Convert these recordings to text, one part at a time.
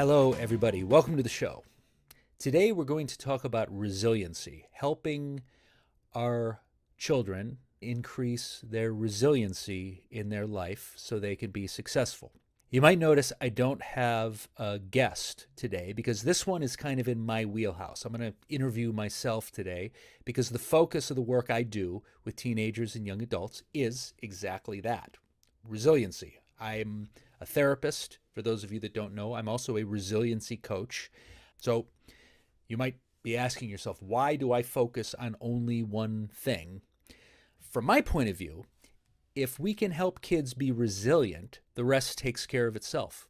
Hello, everybody. Welcome to the show. Today, we're going to talk about resiliency, helping our children increase their resiliency in their life so they can be successful. You might notice I don't have a guest today because this one is kind of in my wheelhouse. I'm going to interview myself today because the focus of the work I do with teenagers and young adults is exactly that, resiliency. I'm a therapist. For those of you that don't know, I'm also a resiliency coach. So you might be asking yourself, why do I focus on only one thing? From my point of view, if we can help kids be resilient, the rest takes care of itself.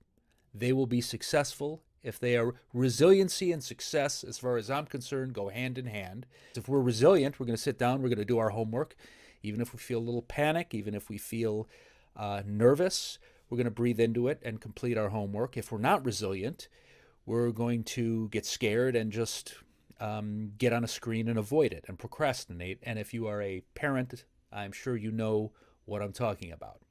They will be successful. If they are resiliency and success, as far as I'm concerned, go hand in hand. If we're resilient, we're going to sit down, we're going to do our homework. Even if we feel a little panic, even if we feel nervous, we're going to breathe into it and complete our homework. If we're not resilient, we're going to get scared and just get on a screen and avoid it and procrastinate. And if you are a parent, I'm sure you know what I'm talking about.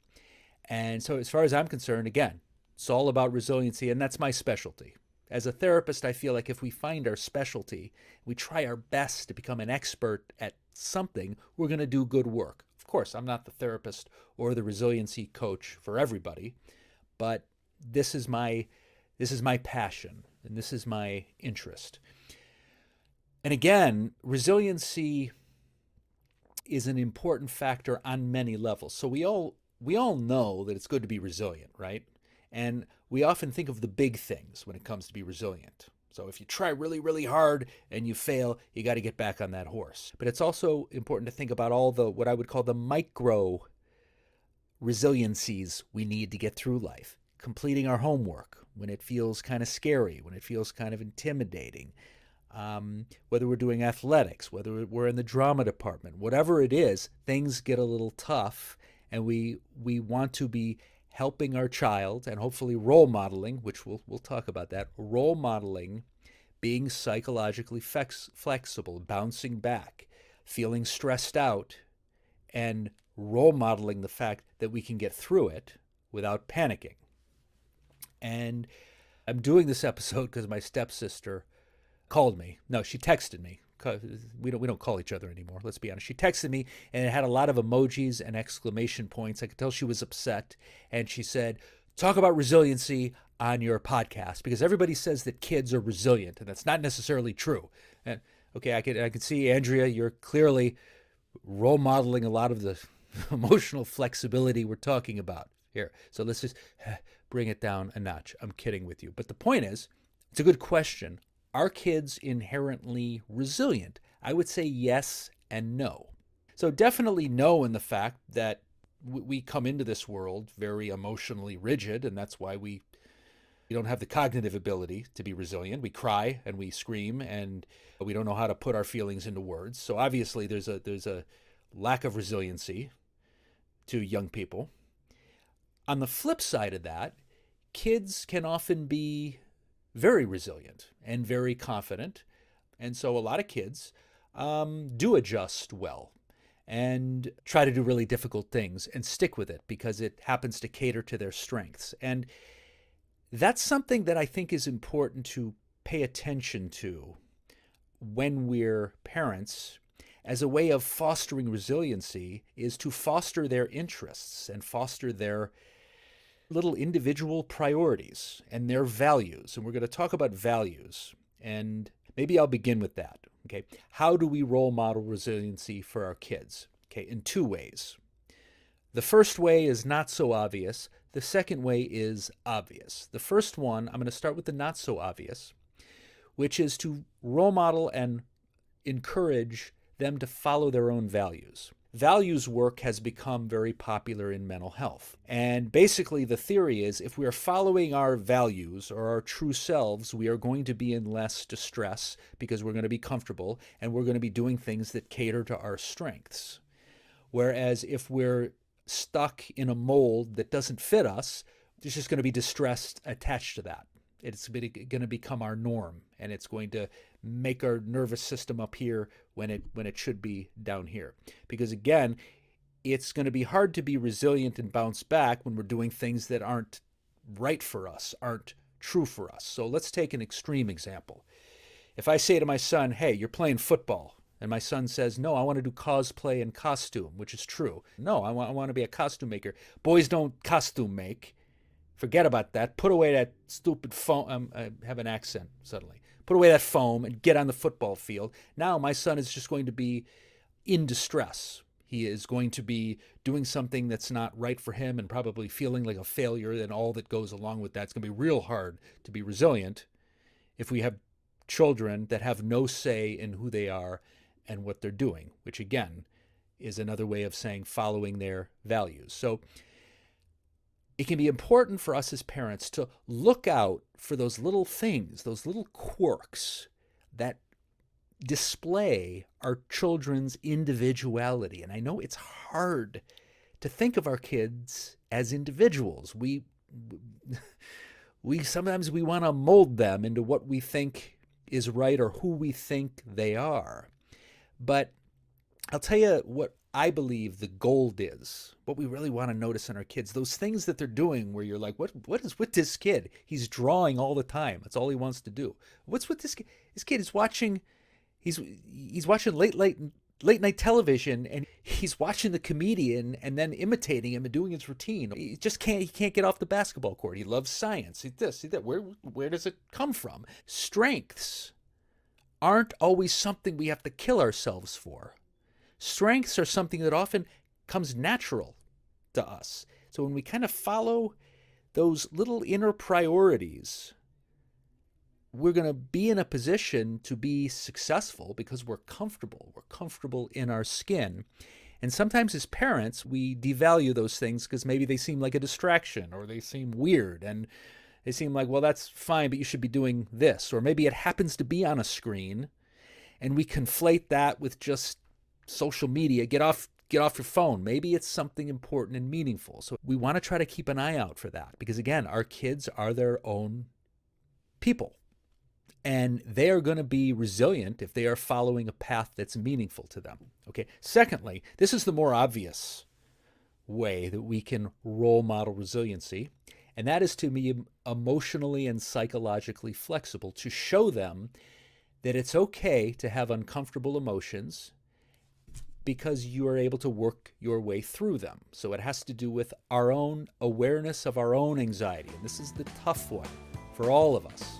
And so as far as I'm concerned, again, it's all about resiliency, and that's my specialty. As a therapist, I feel like if we find our specialty, we try our best to become an expert at something, we're going to do good work. Of course, I'm not the therapist or the resiliency coach for everybody, but this is my passion, and this is my interest. And again, resiliency is an important factor on many levels. So we all know that it's good to be resilient, right? And we often think of the big things when it comes to be resilient. So if you try really, really hard and you fail, you got to get back on that horse. But it's also important to think about all the, what I would call the micro resiliencies we need to get through life. Completing our homework when it feels kind of scary, when it feels kind of intimidating, whether we're doing athletics, whether we're in the drama department, whatever it is, things get a little tough, and we want to be helping our child and hopefully role modeling, which we'll talk about that, role modeling, being psychologically flexible, bouncing back, feeling stressed out, and role modeling the fact that we can get through it without panicking. And I'm doing this episode because my stepsister called me. No, she texted me. We don't call each other anymore, let's be honest. She texted me, and it had a lot of emojis and exclamation points. I could tell she was upset. And she said, talk about resiliency on your podcast, because everybody says that kids are resilient, and that's not necessarily true. And okay, I could see, Andrea, you're clearly role modeling a lot of the emotional flexibility we're talking about here. So let's just bring it down a notch. I'm kidding with you. But the point is, it's a good question. Are kids inherently resilient? I would say yes and no. So definitely no in the fact that we come into this world very emotionally rigid, and that's why we don't have the cognitive ability to be resilient. We cry and we scream, and we don't know how to put our feelings into words. So obviously there's a lack of resiliency to young people. On the flip side of that, kids can often be very resilient and very confident. And so a lot of kids do adjust well and try to do really difficult things and stick with it because it happens to cater to their strengths. And that's something that I think is important to pay attention to when we're parents, as a way of fostering resiliency, is to foster their interests and foster their little individual priorities and their values. And we're going to talk about values. And maybe I'll begin with that. Okay. How do we role model resiliency for our kids? Okay. In two ways. The first way is not so obvious. The second way is obvious. The first one, I'm going to start with the not so obvious, which is to role model and encourage them to follow their own values. Values work has become very popular in mental health. And basically the theory is if we are following our values or our true selves, we are going to be in less distress because we're going to be comfortable and we're going to be doing things that cater to our strengths. Whereas if we're stuck in a mold that doesn't fit us, there's just going to be distress attached to that. It's going to become our norm, and it's going to make our nervous system up here when it should be down here. Because again, it's going to be hard to be resilient and bounce back when we're doing things that aren't right for us, aren't true for us. So let's take an extreme example. If I say to my son, hey, you're playing football, and my son says, no, I want to do cosplay and costume, which is true. No, I want to be a costume maker. Boys don't costume make. Forget about that. Put away that stupid foam. I have an accent suddenly. Put away that foam and get on the football field. Now my son is just going to be in distress. He is going to be doing something that's not right for him and probably feeling like a failure and all that goes along with that. It's going to be real hard to be resilient if we have children that have no say in who they are and what they're doing, which again is another way of saying following their values. So it can be important for us as parents to look out for those little things, those little quirks that display our children's individuality. And I know it's hard to think of our kids as individuals. We sometimes we want to mold them into what we think is right or who we think they are. But I'll tell you what I believe the gold is, what we really want to notice in our kids, those things that they're doing where you're like, what is with this kid? He's drawing all the time. That's all he wants to do. What's with this kid? This kid is watching, he's watching late night television, and he's watching the comedian and then imitating him and doing his routine. He can't get off the basketball court. He loves science. He this, he that. Where does it come from? Strengths aren't always something we have to kill ourselves for. Strengths are something that often comes natural to us. So when we kind of follow those little inner priorities, we're going to be in a position to be successful because we're comfortable. We're comfortable in our skin. And sometimes as parents, we devalue those things because maybe they seem like a distraction or they seem weird and they seem like, well, that's fine, but you should be doing this. Or maybe it happens to be on a screen and we conflate that with just social media. Get off your phone. Maybe it's something important and meaningful. So we want to try to keep an eye out for that because, again, our kids are their own people. And they are going to be resilient if they are following a path that's meaningful to them. Okay. Secondly, this is the more obvious way that we can role model resiliency, and that is to be emotionally and psychologically flexible, to show them that it's okay to have uncomfortable emotions because you are able to work your way through them. So it has to do with our own awareness of our own anxiety. And this is the tough one for all of us.